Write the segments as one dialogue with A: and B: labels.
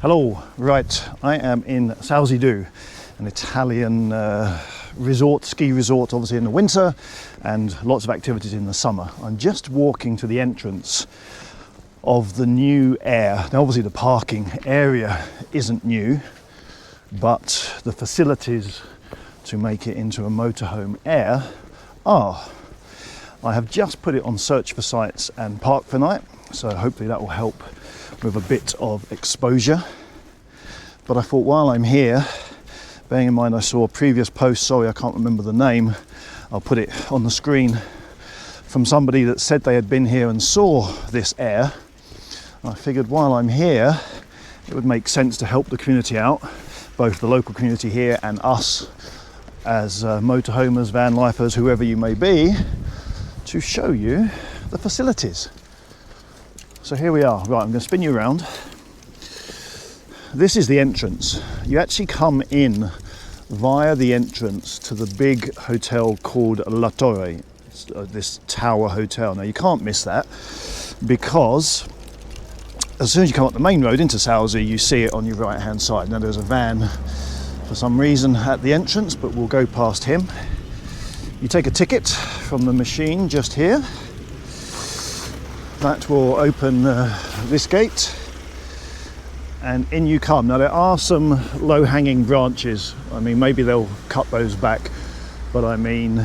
A: Hello, right, I am in Sauze, an Italian ski resort, obviously in the winter, and lots of activities in the summer. I'm just walking to the entrance of the new Aire. Now obviously the parking area isn't new, but the facilities to make it into a motorhome Aire are. I have just put it on search for sites and park for night, so hopefully that will help with a bit of exposure. But I thought while I'm here, bearing in mind I saw a previous post, sorry I can't remember the name, I'll put it on the screen, from somebody that said they had been here and saw this Aire. I figured while I'm here it would make sense to help the community out, both the local community here and us as motorhomers, van lifers, whoever you may be, to show you the facilities. So here we are. Right, I'm going to spin you around. This is the entrance. You actually come in via the entrance to the big hotel called La Torre, this tower hotel. Now you can't miss that because as soon as you come up the main road into Sauze, you see it on your right hand side. Now there's a van for some reason at the entrance, but we'll go past him. You take a ticket from the machine just here. That will open this gate and in you come. Now there are some low-hanging branches. I mean, maybe they'll cut those back, but I mean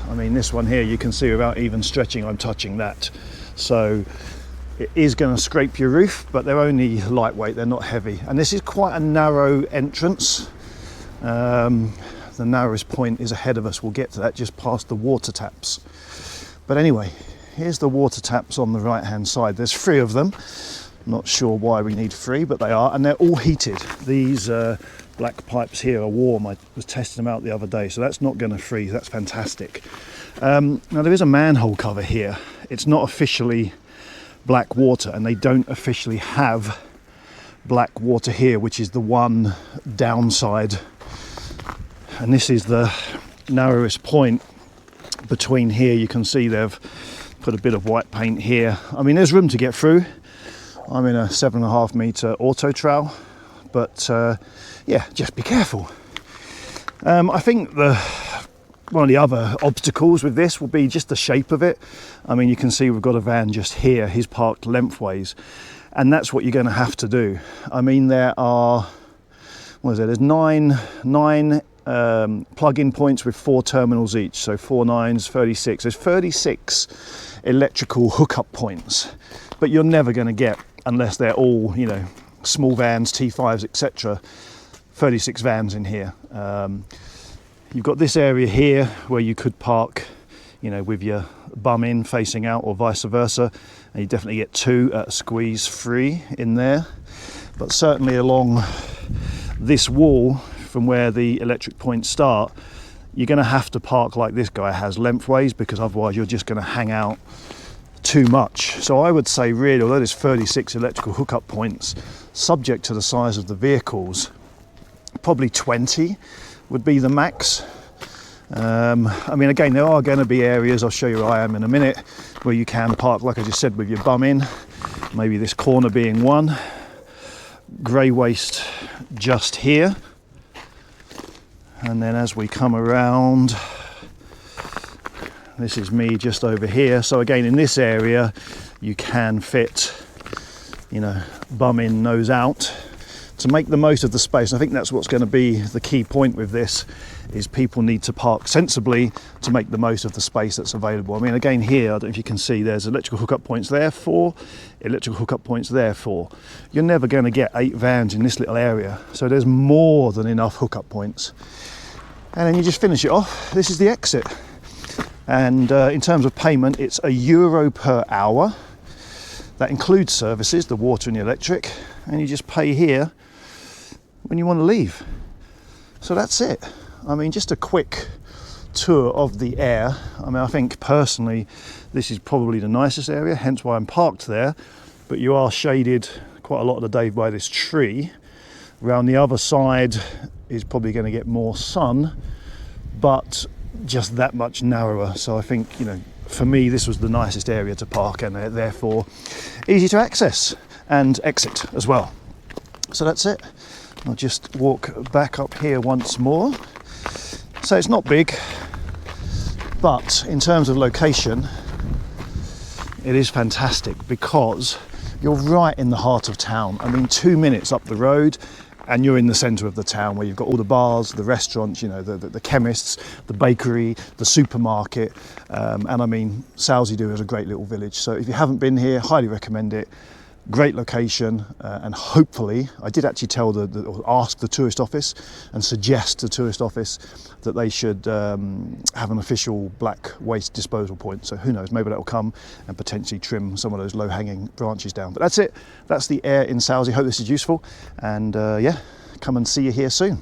A: this one here, you can see without even stretching, I'm touching that. So it is going to scrape your roof, but they're only lightweight, they're not heavy. And this is quite a narrow entrance. The narrowest point is ahead of us. We'll get to that just past the water taps. But anyway, here's the water taps on the right hand side. There's 3 of them. Not sure why we need 3, but they are, and they're all heated. These black pipes here are warm. I was testing them out the other day, so that's not going to freeze. That's fantastic. Now there is a manhole cover here. It's not officially black water, and they don't officially have black water here, which is the one downside. And this is the narrowest point between here. You can see they've put a bit of white paint here. I mean, there's room to get through. I'm in a 7.5 metre auto trowel, but yeah, just be careful. I think one of the other obstacles with this will be just the shape of it. I mean, you can see we've got a van just here. He's parked lengthways, and that's what you're going to have to do. I mean, there are, what is it? There's nine plug-in points with 4 terminals each, so 4 9s, 36. There's 36 electrical hookup points, but you're never going to get, unless they're all, you know, small vans, T5s, etc., 36 vans in here. You've got this area here where you could park, you know, with your bum in facing out, or vice versa, and you definitely get 2 at a squeeze 3 in there. But certainly along this wall, from where the electric points start, you're going to have to park like this guy has, lengthways, because otherwise you're just going to hang out too much. So I would say really, although there's 36 electrical hookup points, subject to the size of the vehicles, probably 20 would be the max. I mean, again, there are going to be areas, I'll show you where I am in a minute, where you can park, like I just said, with your bum in, maybe this corner being one, grey waste just here. And then as we come around, this is me just over here. So again, in this area, you can fit, you know, bum in, nose out, to make the most of the space. I think that's what's going to be the key point with this, is people need to park sensibly to make the most of the space that's available. I mean, again here, I don't know if you can see, there's electrical hookup points there, 4, electrical hookup points there, 4. You're never going to get 8 vans in this little area, so there's more than enough hookup points. And then you just finish it off. This is the exit. And in terms of payment, it's €1 per hour. That includes services, the water and the electric, and you just pay here when you want to leave. So that's it. I mean, just a quick tour of the Aire. I mean, I think personally this is probably the nicest area, hence why I'm parked there, but you are shaded quite a lot of the day by this tree. Around the other side is probably going to get more sun, but just that much narrower. So I think, you know, for me this was the nicest area to park, and therefore easy to access and exit as well. So that's it. I'll just walk back up here once more. So it's not big, but in terms of location, it is fantastic because you're right in the heart of town. I mean, 2 minutes up the road and you're in the centre of the town where you've got all the bars, the restaurants, you know, the chemists, the bakery, the supermarket. And I mean, Sauze is a great little village. So if you haven't been here, highly recommend it. Great location, and hopefully, I did actually tell or ask the tourist office and suggest to the tourist office that they should have an official black waste disposal point. So who knows, maybe that will come and potentially trim some of those low-hanging branches down. But that's it. That's the Aire in Sauze. Hope this is useful, and yeah, come and see you here soon.